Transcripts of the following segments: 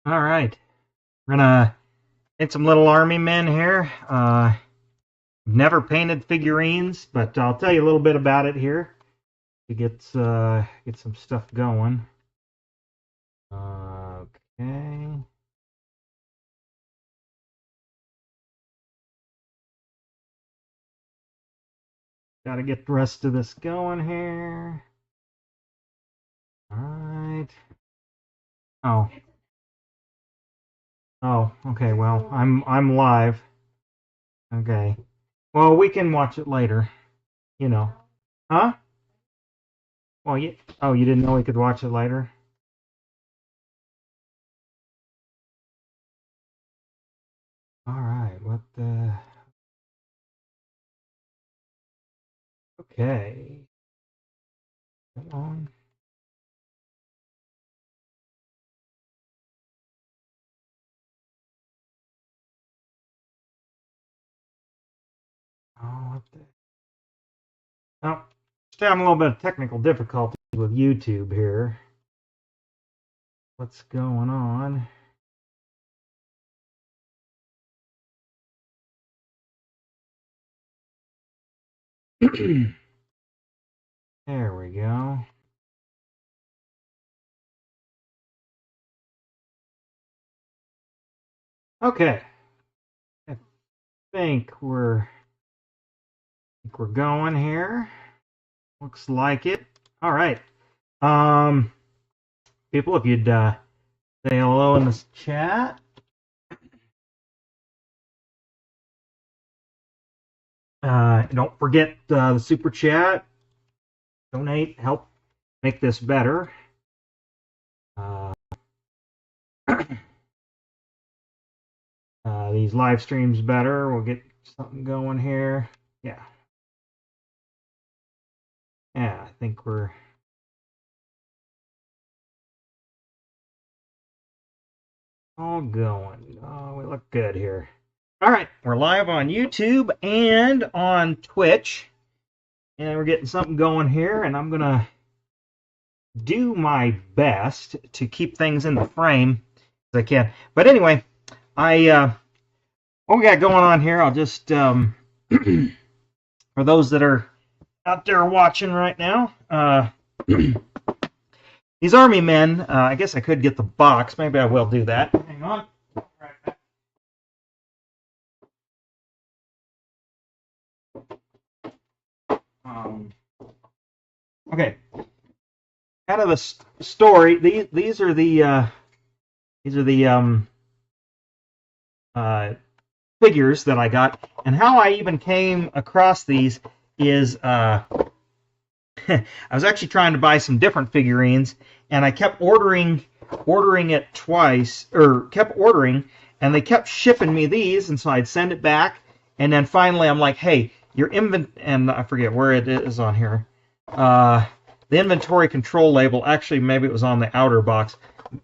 All right, we're gonna paint some little army men here. Never painted figurines, but I'll tell you a little bit about it here to get some stuff going. Okay. Got to get the rest of this going here. All right. Oh. Oh. Okay. Well, I'm live. Okay. Well, we can watch it later. You know. Huh? Well, you. Oh, you didn't know we could watch it later? All right. What the? Okay. Come on. Oh, what the? Oh, still having a little bit of technical difficulties with YouTube here. What's going on? There we go. Okay, I think we're going here. Looks like it. All right. Um, People, if you'd say hello in this chat. Don't forget the super chat. Donate, help make this better. Uh, these live streams better. We'll get something going here. Yeah. Yeah, I think we're all going. Oh, we look good here. All right, we're live on YouTube and on Twitch, and we're getting something going here, and I'm gonna do my best to keep things in the frame as I can. But anyway, what we got going on here, I'll just for those that are out there watching right now, these army men. I guess I could get the box. Maybe I will do that. Hang on. Um, okay. Kind of the story. These are the figures that I got, and how I even came across these is I was actually trying to buy some different figurines, and I kept ordering it twice, or kept ordering, and they kept shipping me these, and so I'd send it back, and then finally I'm like, hey, your and I forget where it is on here. The inventory control label, actually maybe it was on the outer box,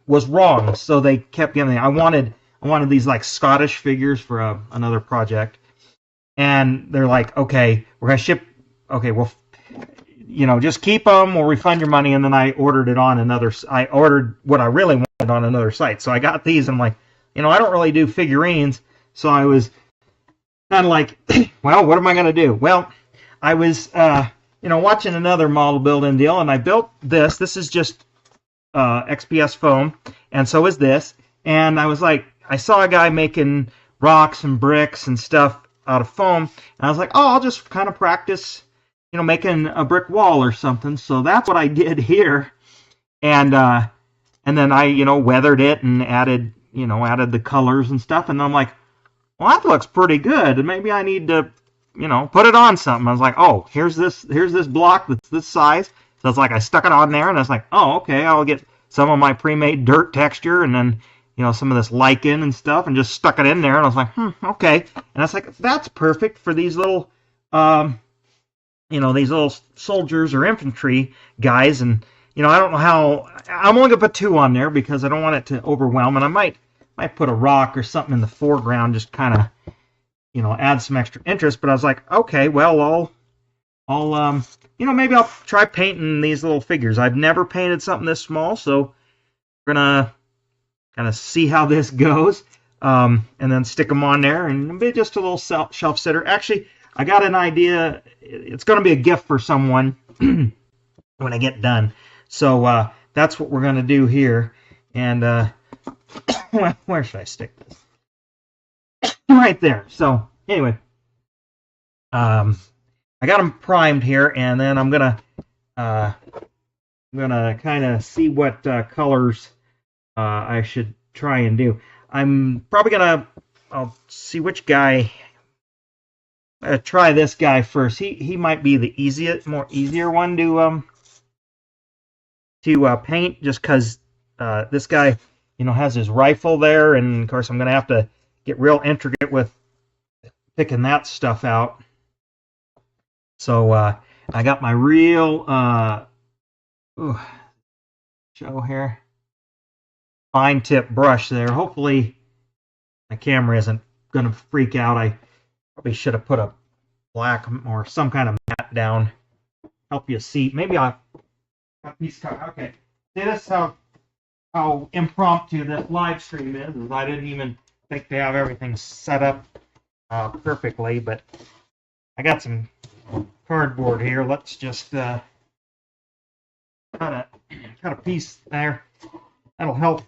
was wrong, so they kept giving me. I wanted these like Scottish figures for another project, and they're like, okay, we're gonna ship. Okay, well, just keep them. We'll refund your money. And then I ordered it on another. I ordered what I really wanted on another site. So I got these. And I'm like, I don't really do figurines. So I was kind of like, well, what am I gonna do? Well, I was, watching another model building deal, and I built this. This is just XPS foam, and so is this. And I was like, I saw a guy making rocks and bricks and stuff out of foam, and I was like, oh, I'll just kind of practice, making a brick wall or something. So that's what I did here, and then I, weathered it and added the colors and stuff. And I'm like, well, that looks pretty good. And maybe I need to, put it on something. I was like, oh, here's this block that's this size. So it's like I stuck it on there, and I was like, oh, okay, I'll get some of my pre-made dirt texture, and then some of this lichen and stuff, and just stuck it in there. And I was like, okay. And I was like, that's perfect for these little, these little soldiers or infantry guys. And I don't know how. I'm only gonna put 2 on there because I don't want it to overwhelm. And I might put a rock or something in the foreground, just kind of add some extra interest. But I was like, okay, well, I'll maybe I'll try painting these little figures. I've never painted something this small, so we're gonna kind of see how this goes, and then stick them on there, and be just a little shelf sitter. Actually, I got an idea. It's going to be a gift for someone when I get done. So that's what we're going to do here. And where should I stick this? Right there. So anyway, I got them primed here, and then I'm gonna kind of see what colors I should try and do. I'm probably I'll see which guy. Try this guy first. He might be the easier one to paint, just because this guy, has his rifle there, and of course I'm gonna have to get real intricate with picking that stuff out. So I got my real show here, fine tip brush there. Hopefully my camera isn't gonna freak out. I probably should have put a black or some kind of mat down. Help you see. Maybe I'll okay. See, this is how impromptu this live stream is. I didn't even think to have everything set up perfectly, but I got some cardboard here. Let's just cut a piece there. That'll help.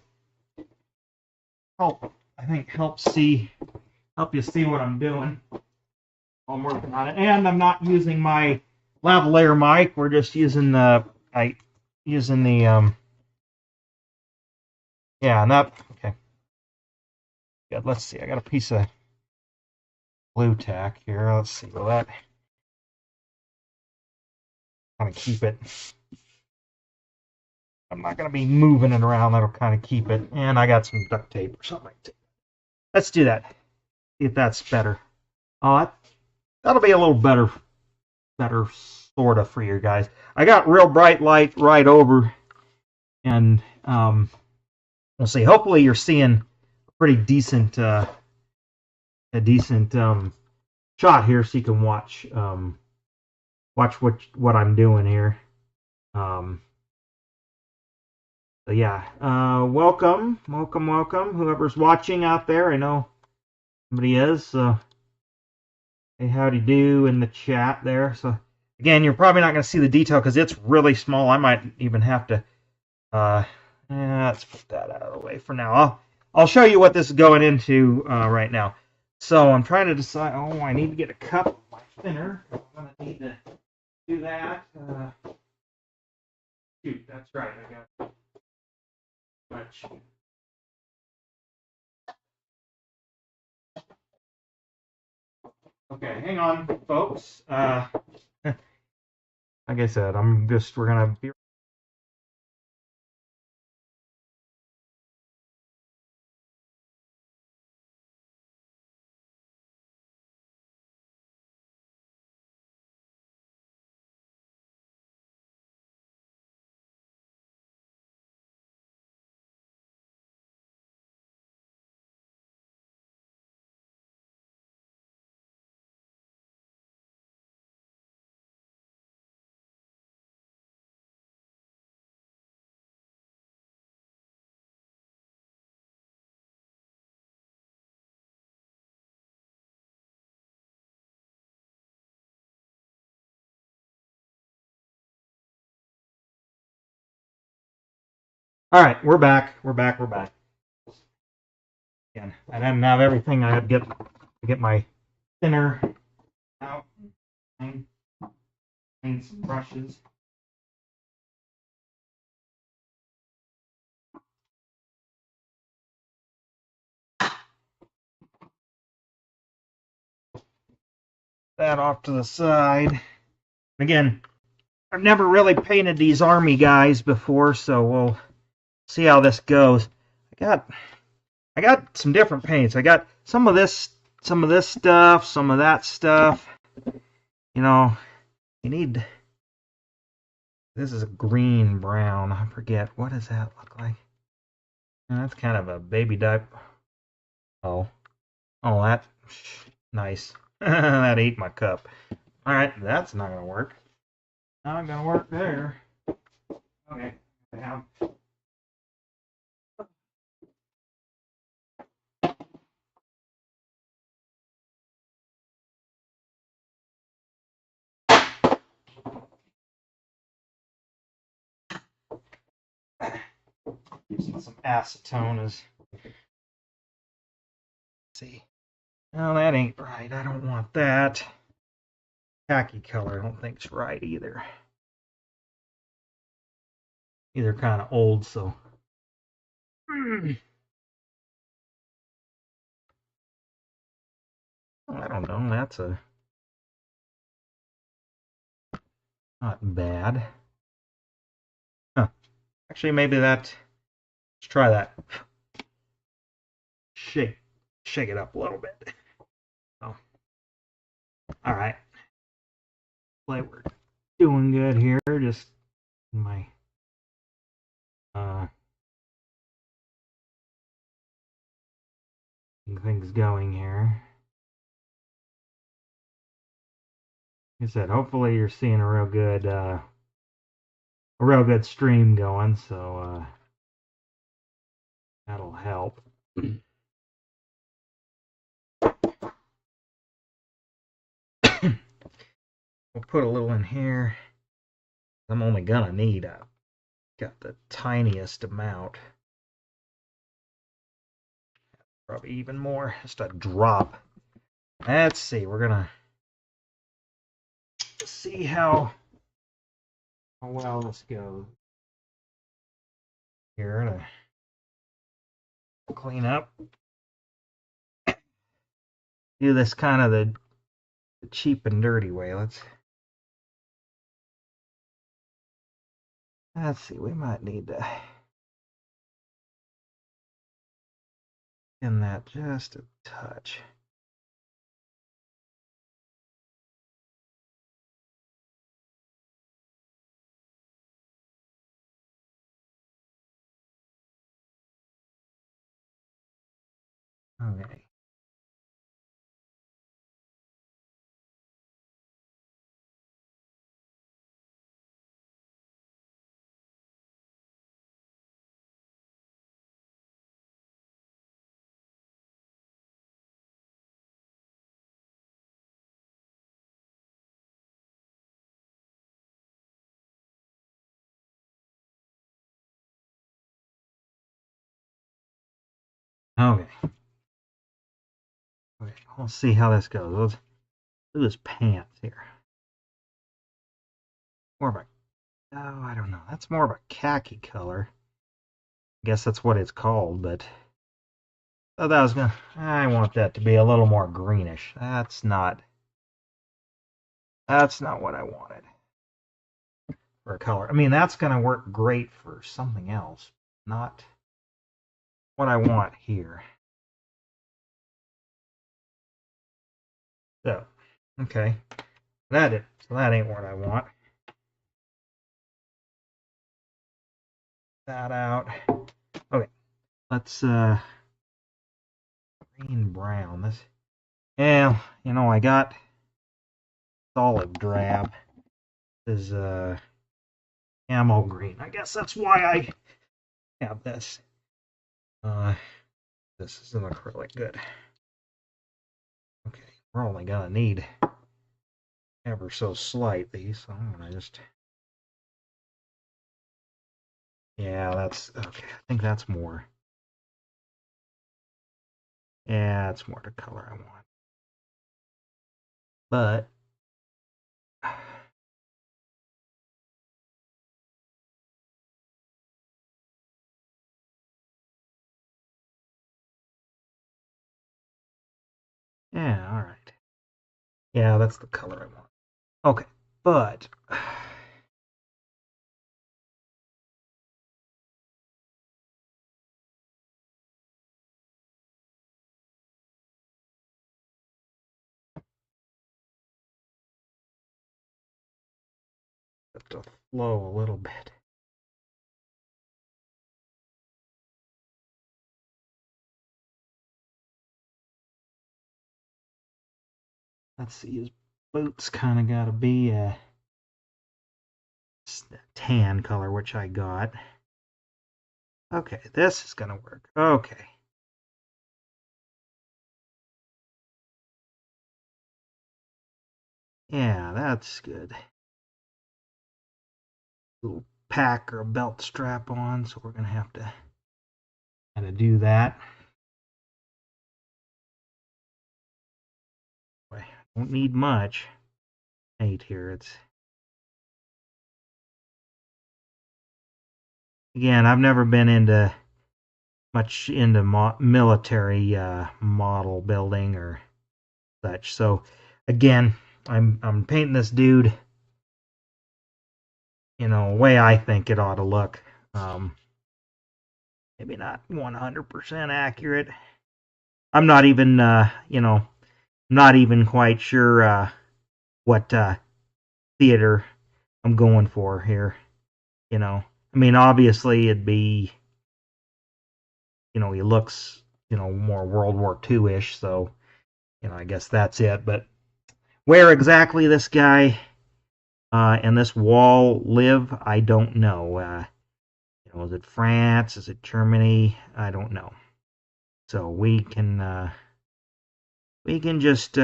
I think help you see what I'm doing. I'm working on it, and I'm not using my lavalier mic. We're just using the yeah, not okay. Good. Let's see. I got a piece of glue tack here. Let's see. Will that kind of keep it? I'm not going to be moving it around. That'll kind of keep it. And I got some duct tape or something like that. Let's do that. See if that's better. Oh, that'll be a little better sort of for you guys. I got real bright light right over, and we'll see. Hopefully you're seeing a pretty decent shot here, so you can watch what I'm doing here. So yeah, welcome, whoever's watching out there. I know somebody is. So hey, howdy do in the chat there. So again, you're probably not going to see the detail because it's really small. I might even have to. Let's put that out of the way for now. I'll show you what this is going into right now. So I'm trying to decide. Oh, I need to get a cup of my thinner. I'm going to need to do that. Shoot, that's right. I got much. Okay, hang on, folks. Like I said, we're gonna be. All right, we're back. We're back. Again, I didn't have everything. I had to get my thinner out. And some brushes. That off to the side. Again, I've never really painted these army guys before, so we'll see how this goes. I got some different paints. I got some of this stuff, some of that stuff. You need. This is a green brown. I forget, what does that look like? That's kind of a baby diaper. Oh, that nice. That ate my cup. All right, that's not gonna work. Not gonna work there. Okay, Using some acetone as. Let's see. No, that ain't right. I don't want that. Khaki color, I don't think it's right either. Either kind of old, so. I don't know. That's a not bad. Huh. Actually, maybe that. Let's try that. Shake it up a little bit. Oh, all right. Like we're doing good here. Just my things going here. Like I said, hopefully you're seeing a real good stream going, so that'll help. We'll put a little in here. I'm only gonna need got the tiniest amount. Probably even more. Just a drop. Let's see. We're gonna see how well this goes. Here to clean up. Do this kind of the cheap and dirty way. Let's see. We might need to in that just a touch. Okay. Okay. Okay. We'll see how this goes. Let's do this pants here. More of a oh, I don't know. That's more of a khaki color. I guess that's what it's called, but I want that to be a little more greenish. That's not what I wanted for a color. I mean, that's gonna work great for something else, not what I want here. So, okay, so that ain't what I want. That out. Okay, let's green brown. This, yeah, I got olive drab. This is ammo green. I guess that's why I have this. This is an acrylic. Good. Okay, we're only gonna need ever so slightly, so I'm gonna just. Yeah, that's okay. I think that's more. Yeah, it's more the color I want. But yeah, all right. Yeah, that's the color I want. Okay, but have to flow a little bit. Let's see, his boots kind of got to be a tan color, which I got. Okay, this is gonna work. Okay. Yeah, that's good. Little pack or a belt strap on, so we're gonna have to And to do that, I don't need much paint here. It's again, I've never been much into military model building or such. So again, I'm painting this dude, a way I think it ought to look. Maybe not 100% accurate. I'm not even, not even quite sure what theater I'm going for here. I mean, obviously it'd be, he looks, more World War II-ish, so, I guess that's it. But where exactly this guy and this wall live, I don't know. Is it France? Is it Germany? I don't know. So we can just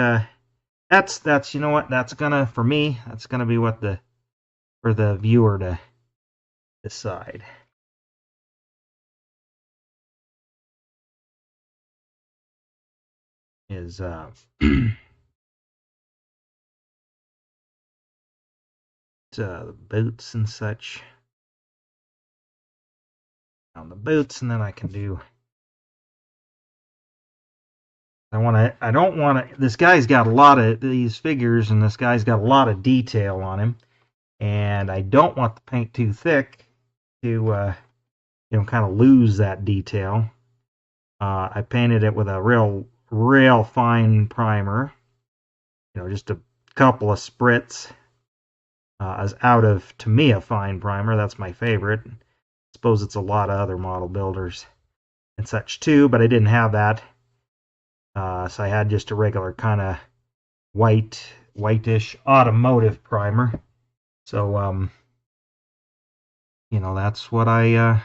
that's you know what, that's gonna, for me, that's gonna be what for the viewer to decide. Is the boots and such on the boots, and then I can do. I don't want to. This guy's got a lot of these figures, and this guy's got a lot of detail on him, and I don't want the paint too thick to kind of lose that detail. I painted it with a real fine primer, just a couple of spritz. As out of, to me, a fine primer. That's my favorite. I suppose it's a lot of other model builders and such too, but I didn't have that. So I had just a regular kind of whitish automotive primer. So that's what I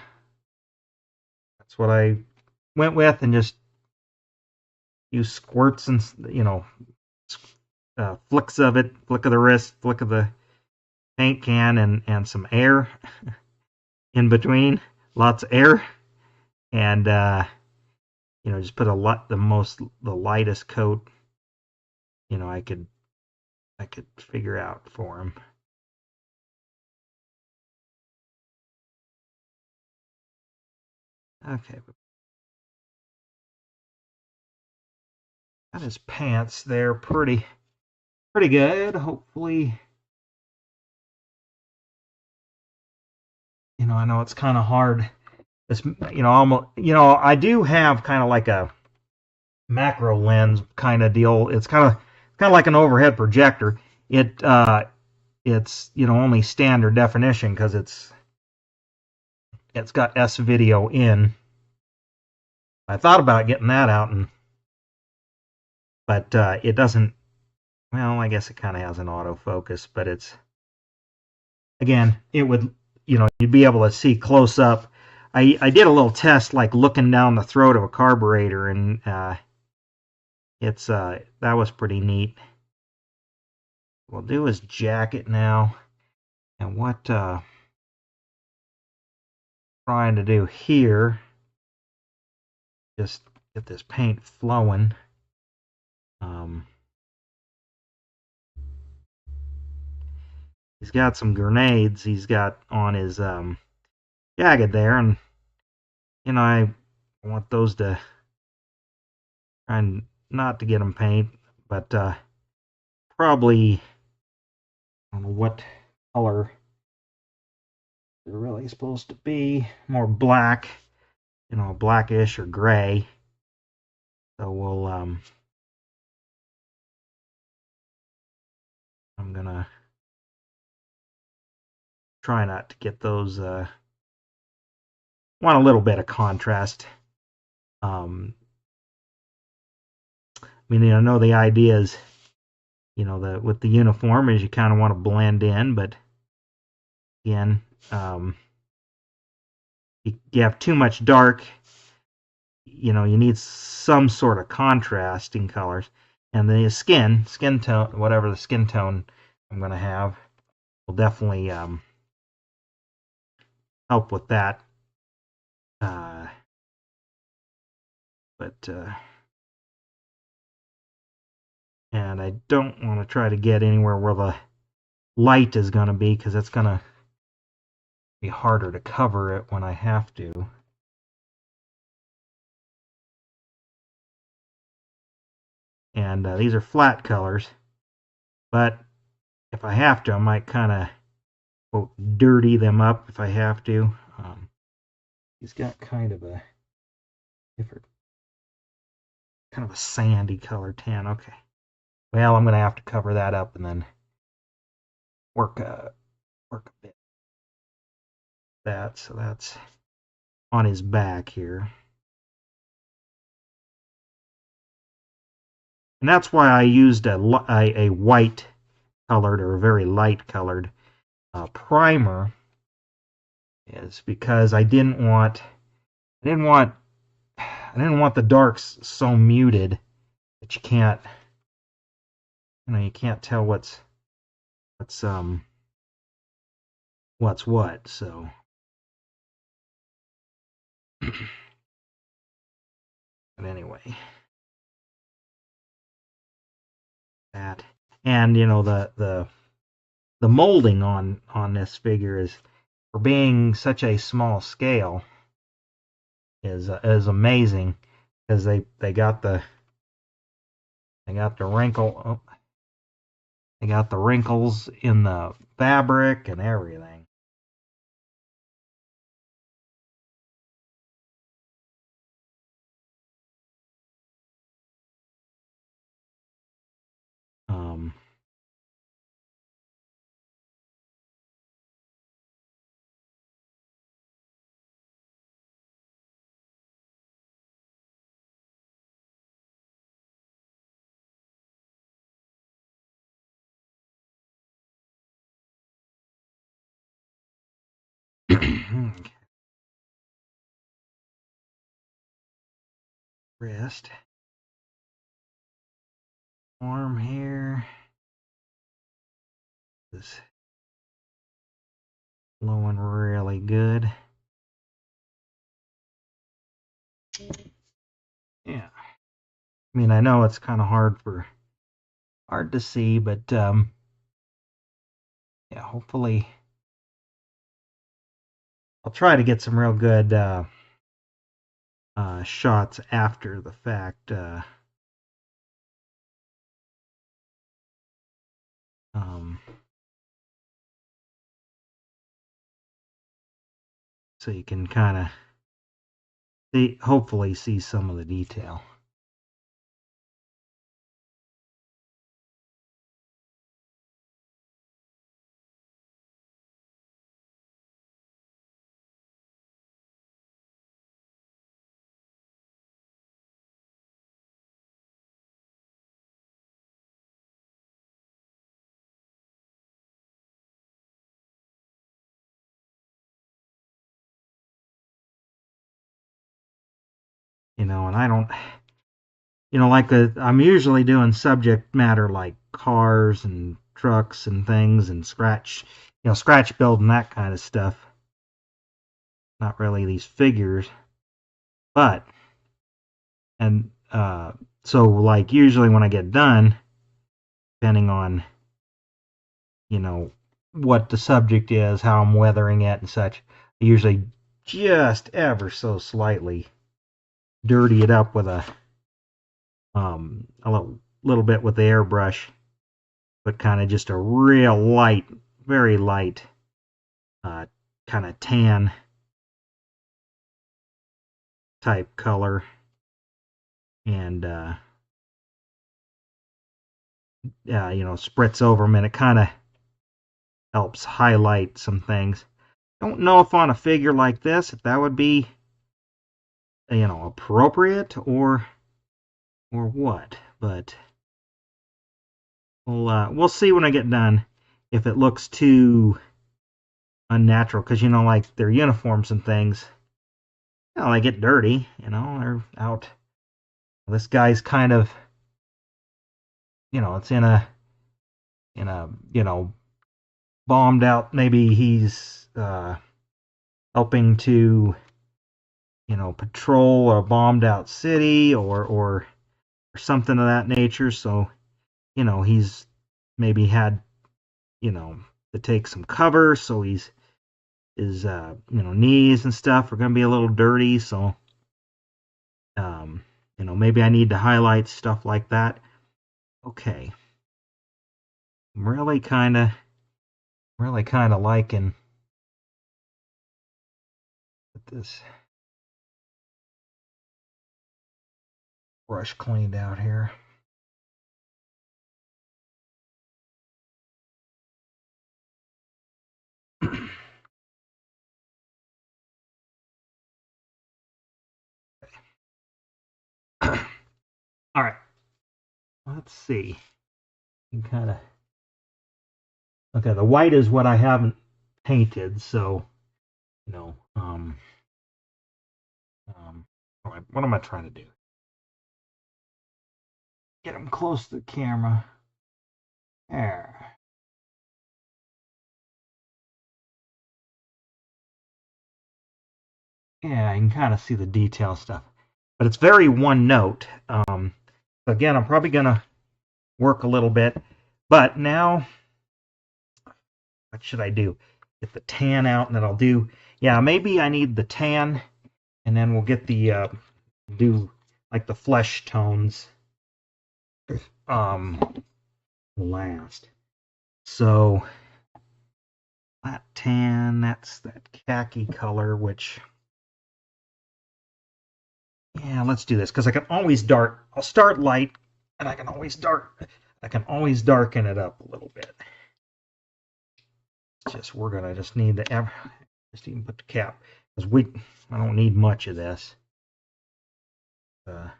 went with, and just use squirts and flicks of it, flick of the wrist, flick of the paint can, and some air in between, lots of air, and just put the lightest coat I could figure out for him. Okay, got his pants there pretty good. Hopefully, I know it's kind of hard. This, almost, I do have kind of like a macro lens kind of deal. It's kind of like an overhead projector. It's only standard definition because it's got S video in. I thought about getting that out, but it doesn't. Well, I guess it kind of has an autofocus, but it's, again, it would, you'd be able to see close up. I did a little test, like looking down the throat of a carburetor, and that was pretty neat. We'll do his jacket now, and what trying to do here, just get this paint flowing. He's got some grenades he's got on his jacket there, and I want those to try and not to get them paint, but probably, I don't know what color they're really supposed to be. More black, blackish or gray. So we'll I'm gonna try not to get those. Want a little bit of contrast. I mean, I know the idea is, with the uniform is you kind of want to blend in, but again, you have too much dark, you need some sort of contrasting colors, and the skin tone, whatever the skin tone I'm going to have, will definitely help with that But and I don't want to try to get anywhere where the light is going to be, because it's going to be harder to cover it when I have to. And these are flat colors, but if I have to, I might kind of dirty them up if I have to. He's got kind of a different, kind of a sandy color tan. Okay. Well, I'm going to have to cover that up and then work a bit. So that's on his back here. And that's why I used a white colored, or a very light colored primer, is because I didn't want the darks so muted that you can't tell what's what. So but anyway, that, and the molding on this figure is, for being such a small scale, is amazing, because they got the wrinkle. They got the wrinkles in the fabric and everything. Wrist, arm here is flowing really good. Yeah, I mean, I know it's kind of hard to see, but yeah, hopefully I'll try to get some real good shots after the fact. So you can kind of hopefully see some of the detail. And I don't, like I'm usually doing subject matter like cars and trucks and things, and scratch building, that kind of stuff. Not really these figures, but, and so like usually when I get done, depending on what the subject is, how I'm weathering it and such, I usually just ever so slightly dirty it up with a little bit with the airbrush, but kind of just a real light, very light kind of tan type color, and spritz over them, and it kind of helps highlight some things. Don't know if on a figure like this, if that would be appropriate or what, but we'll see when I get done if it looks too unnatural, because like their uniforms and things, they get dirty, they're out. This guy's kind of, it's in a bombed out, maybe he's helping to patrol a bombed out city or something of that nature. So, he's maybe had, to take some cover. So his knees and stuff are going to be a little dirty. So, maybe I need to highlight stuff like that. Okay. I'm really kind of liking this brush cleaned out here. All right. Let's see. You kind of okay. The white is what I haven't painted, so what am I trying to do? Get them close to the camera. There. Yeah, you can kind of see the detail stuff, but it's very one note. Again, I'm probably gonna work a little bit, but now what should I do? Get the tan out, and then I'll do. Yeah, maybe I need the tan, and then we'll get the do like the flesh tones last. So that tan, that's that khaki color, which yeah, let's do this because I can always I'll start light, and I can always darken it up a little bit. We're gonna just need to just even put the cap because I don't need much of this. To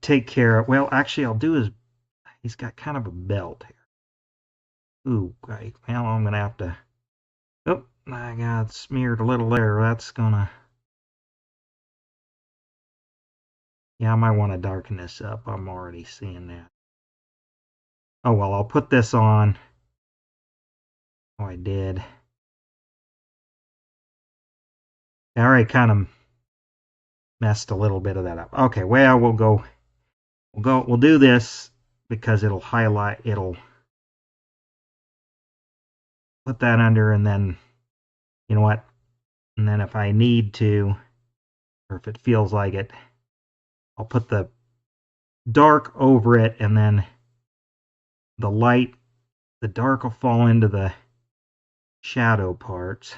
take care of. Well, actually, I'll do he's got kind of a belt here. Ooh, okay. Well, I'm gonna have to. Oh, I got smeared a little there. That's gonna. Yeah, I might want to darken this up. I'm already seeing that. Oh well, I'll put this on. Oh, I did. I already kind of messed a little bit of that up. Okay, well, we'll do this because it'll highlight. It'll put that under, and then you know what? And then if I need to, or if it feels like it, I'll put the dark over it, and then the dark will fall into the shadow parts.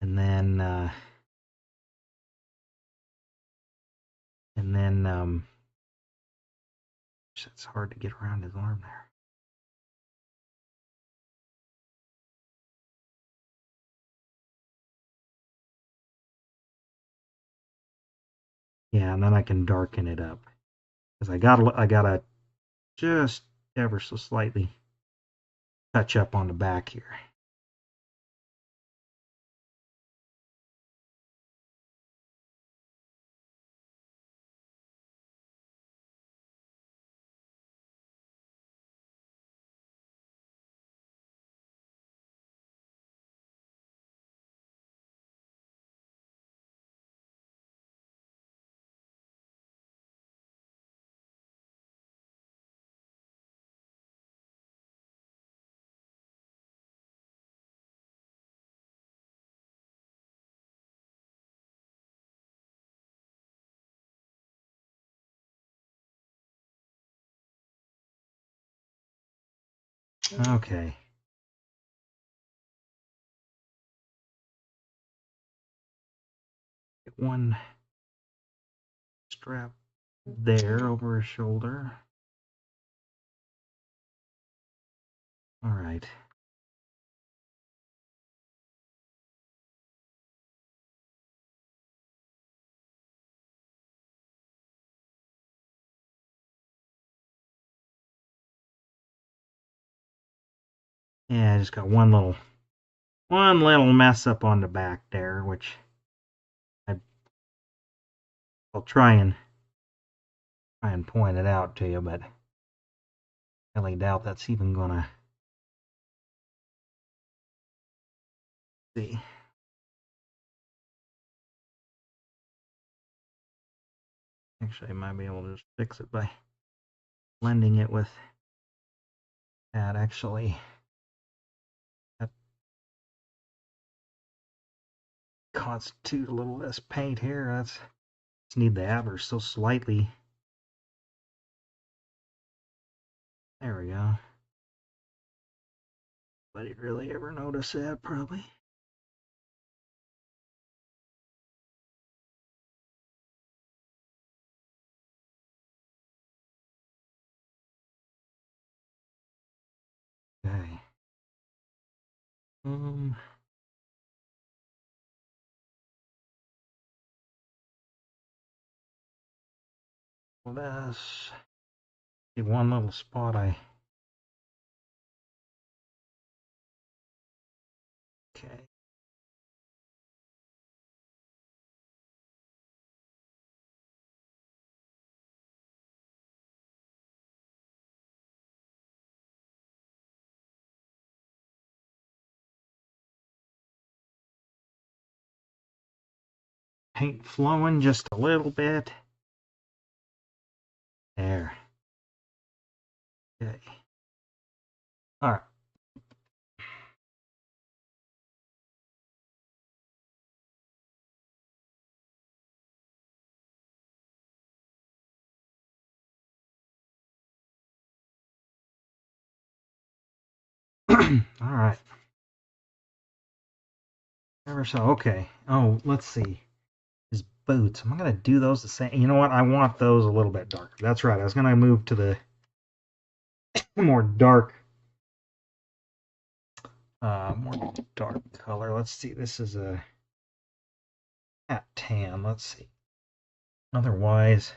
And then it's hard to get around his arm there. Yeah, and then I can darken it up because I gotta just ever so slightly touch up on the back here. Okay. Get one strap there over his shoulder. All right. Yeah, I just got one little mess up on the back there, which I'll try and point it out to you, but highly doubt that's even gonna see. Actually, I might be able to just fix it by blending it with that. Actually, that constitute a little less paint here. That's just need the average so slightly. There we go. Nobody really ever notice that, probably. Okay. Well, that's one little spot okay. Paint flowing just a little bit. There. Okay. All right. All right. Ever so. Okay. Oh, let's see. His boots. Am I gonna do those the same? You know what? I want those a little bit darker. That's right. I was gonna move to the more dark color. Let's see. This is a matte tan. Let's see. Otherwise,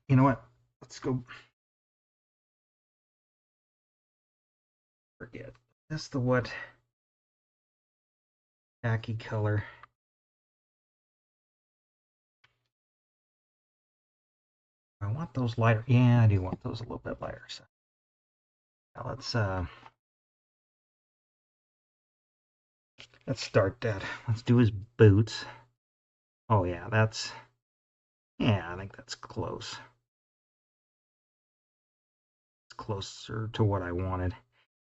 you know what? Let's go. Forget. That's the what? Khaki color. I want those lighter. Yeah, I do want those a little bit lighter. So now let's start that. Let's do his boots. Oh yeah, I think that's close. It's closer to what I wanted.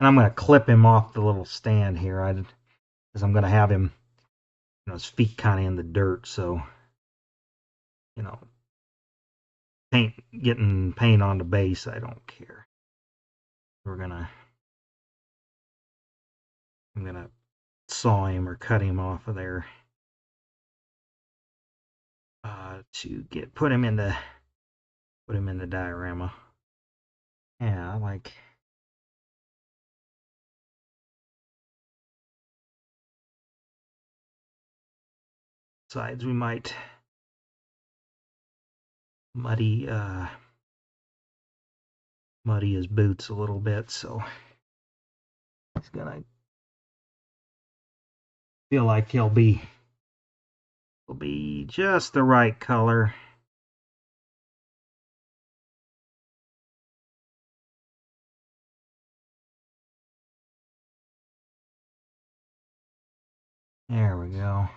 And I'm going to clip him off the little stand here. Because I'm going to have him, his feet kind of in the dirt, so getting paint on the base, I don't care. I'm gonna saw him or cut him off of there to put him in the diorama. Yeah, I like. Sides we might muddy his boots a little bit, so he's gonna feel like he'll be just the right color. There we go.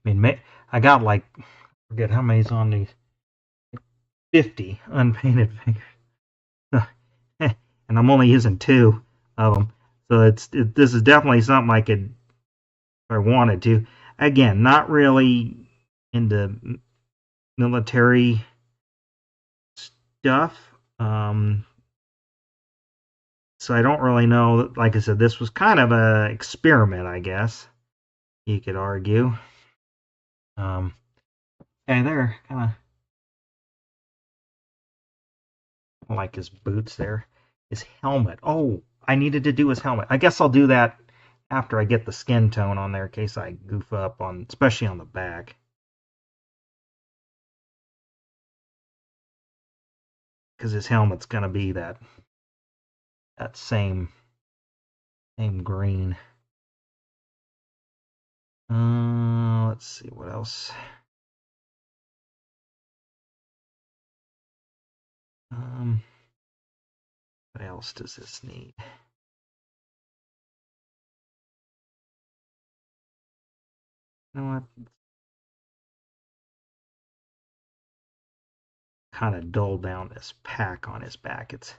I mean, I got like, forget how many's on these, 50 unpainted fingers. And I'm only using 2 of them. So this is definitely something I could, if I wanted to. Again, not really into military stuff. So I don't really know. Like I said, this was kind of an experiment, I guess you could argue. Okay, there, kind of like his boots there. His helmet. Oh, I needed to do his helmet. I guess I'll do that after I get the skin tone on there in case I goof up on, especially on the back. because his helmet's going to be that same green. Let's see what else. What else does this need? You know what? Kind of dull down this pack on his back. It's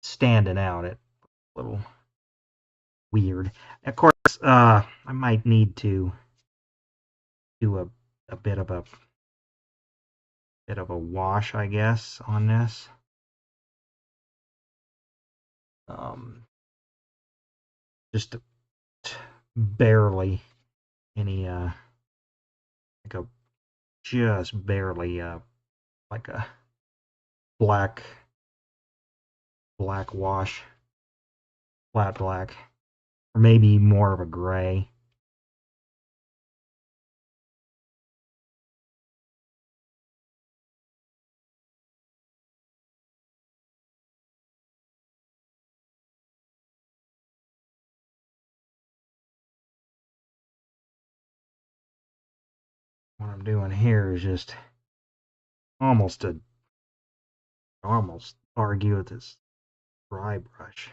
standing out. It's a little weird. Of course, I might need to do a bit of a wash, I guess, on this. Just barely any just barely like a black wash, flat black, or maybe more of a gray. What I'm doing here is just almost argue with this dry brush,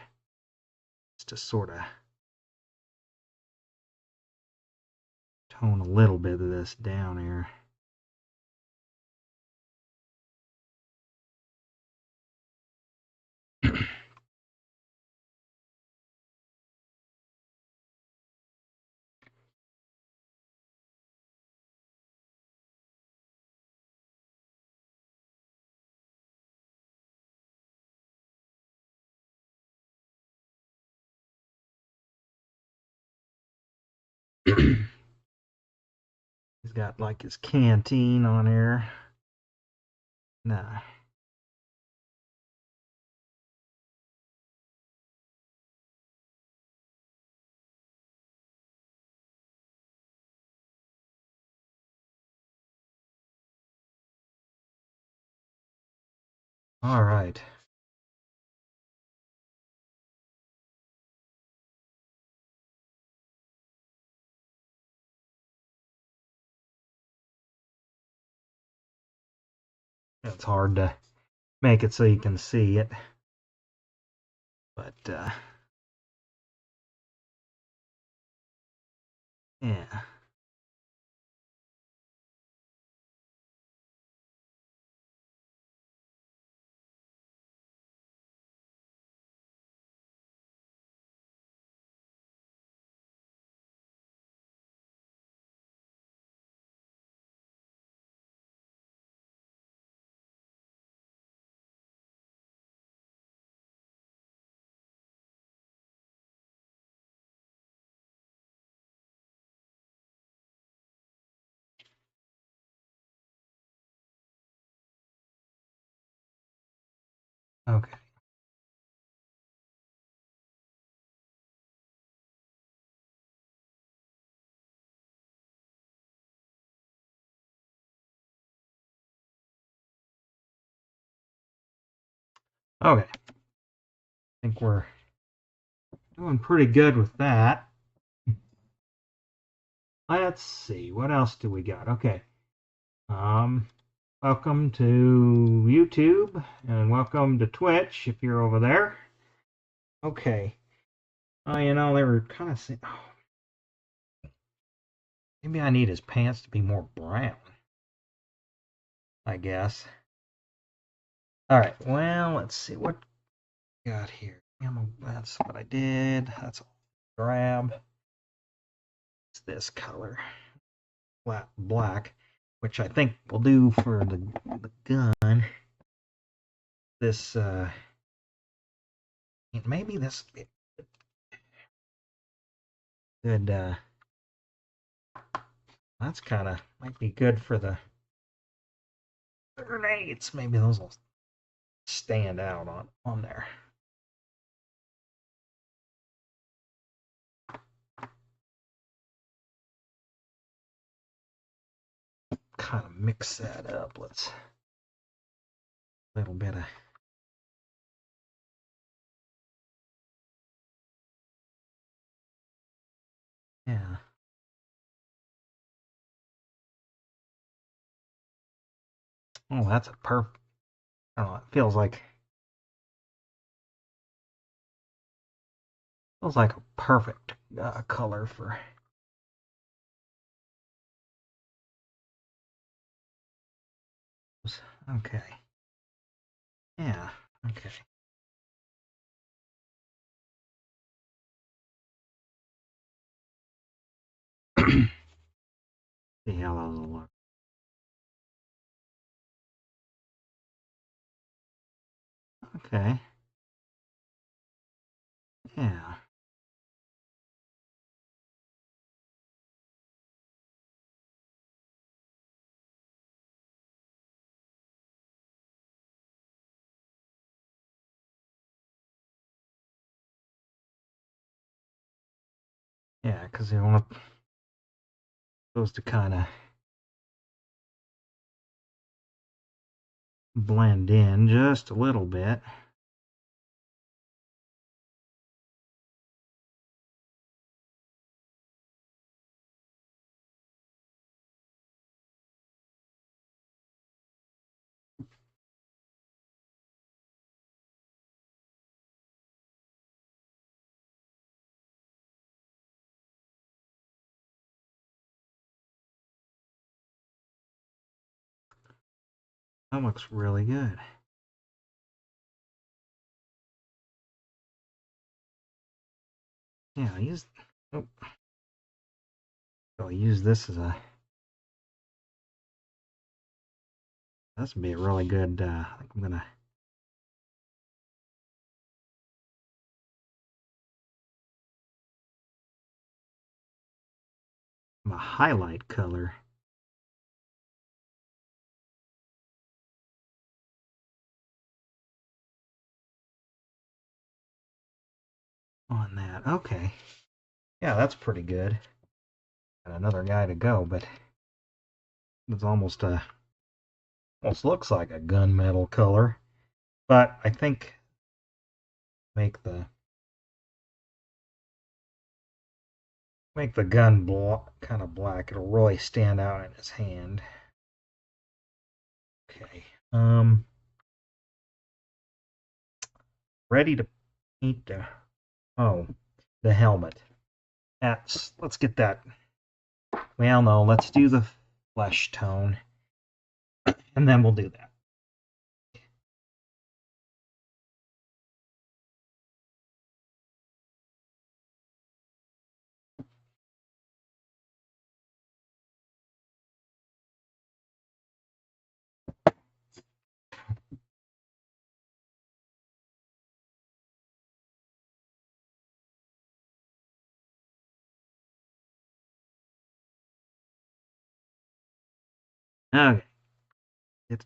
just to sort of tone a little bit of this down here. He's got like his canteen on here. Nah. All right. It's hard to make it so you can see it, but yeah. Okay. Okay. I think we're doing pretty good with that. Let's see, what else do we got? Okay. Welcome to YouTube and welcome to Twitch if you're over there. Okay. You know, they were kind of saying, oh, maybe I need his pants to be more brown, I guess. All right, well, let's see what we got here. That's what I did. That's all. Grab. It's this color, flat black, which I think will do for the gun. This, maybe this good, that's kind of, might be good for the grenades. Maybe those will stand out on there. Kind of mix that up. Let's little bit of yeah. Oh, that's a perfect. I don't know. It feels like a perfect color for. Okay. Yeah. Okay. See how those will look. Okay. Yeah. Yeah, because you want those to kind of blend in just a little bit. That looks really good. Yeah, I use. Oh, I'll use this as a. This would be a really good. I think I'm a highlight color on that. Okay. Yeah, that's pretty good. Got another guy to go, but it's almost looks like a gunmetal color. But I think make the gun kind of black. It'll really stand out in his hand. Okay. Ready to paint the helmet. Let's get that. Well, no, let's do the flesh tone, and then we'll do that. Okay. It's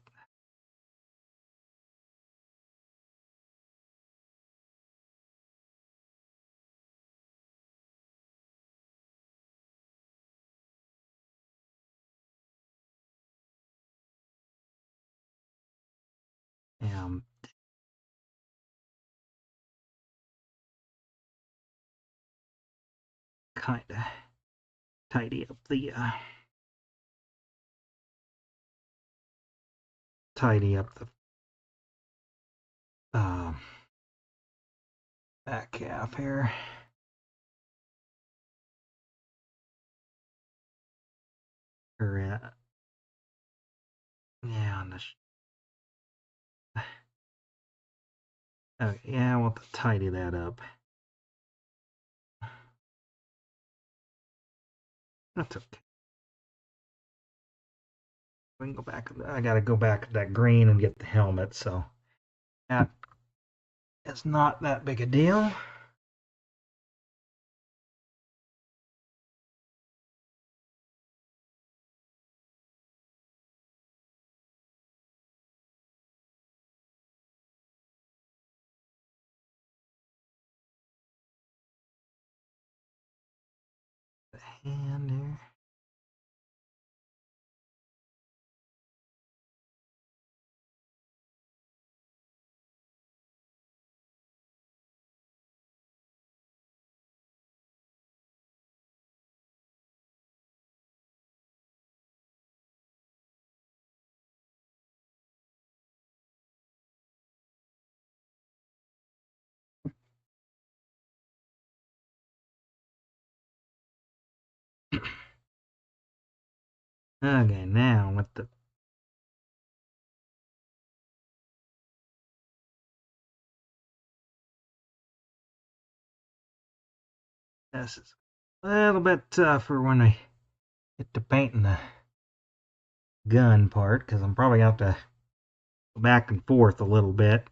um, kind of tidy up the tidy up the uh, back calf here. Or yeah, on the. Okay, yeah, we'll have to tidy that up. That's okay. We can go back. I gotta go back to that green and get the helmet, so that is not that big a deal. The hand here. Okay, now with the this is a little bit tougher when I get to painting the gun part because I'm probably going to have to go back and forth a little bit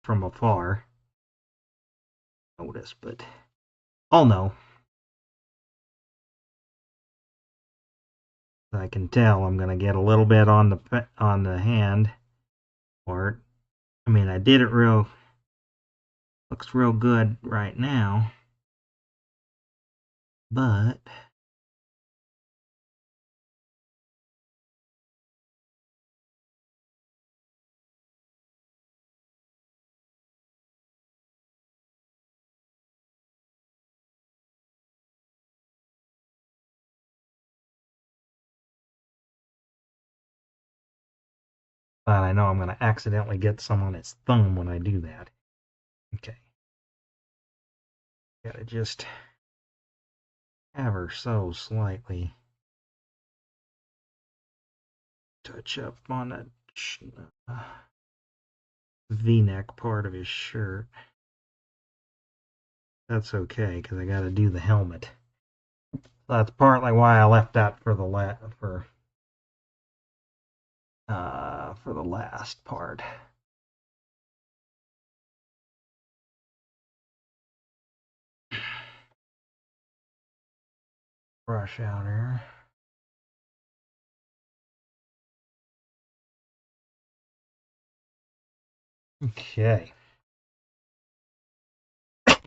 from afar. Notice, but I'll know. I can tell I'm going to get a little bit on the hand part. I mean, I did it looks real good right now, but I know I'm going to accidentally get some on his thumb when I do that. Okay. Gotta just ever so slightly touch up on that V-neck part of his shirt. That's okay, because I gotta do the helmet. That's partly why I left that for the last part. Brush out here. Okay. I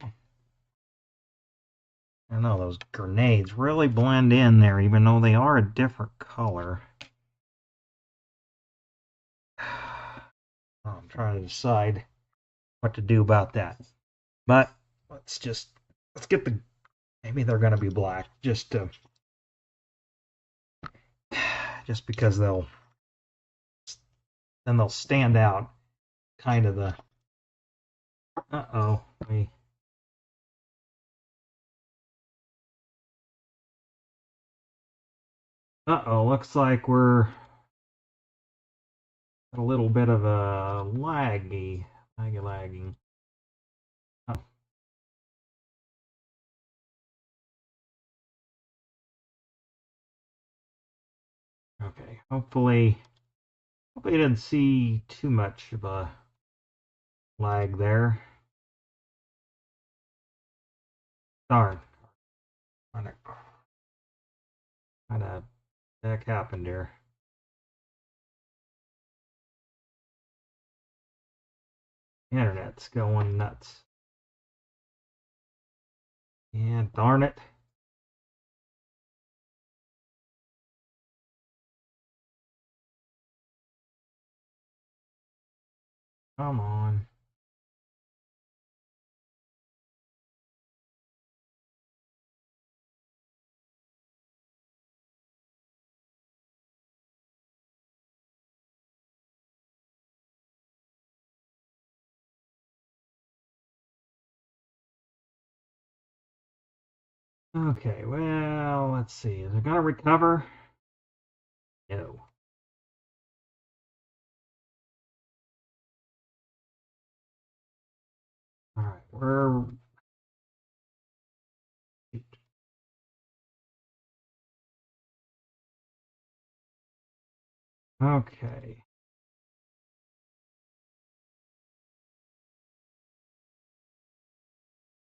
know those grenades really blend in there, even though they are a different color. I'm trying to decide what to do about that. But let's get the, maybe they're going to be black just because they'll stand out kind of the, uh-oh, looks like we're a little bit of a lagging. Oh, okay, hopefully you didn't see too much of a lag there. Darn. What kind of heck happened there? Internet's going nuts. Yeah, darn it. Come on. Okay, well, let's see. Is it going to recover? No. All right, we're okay.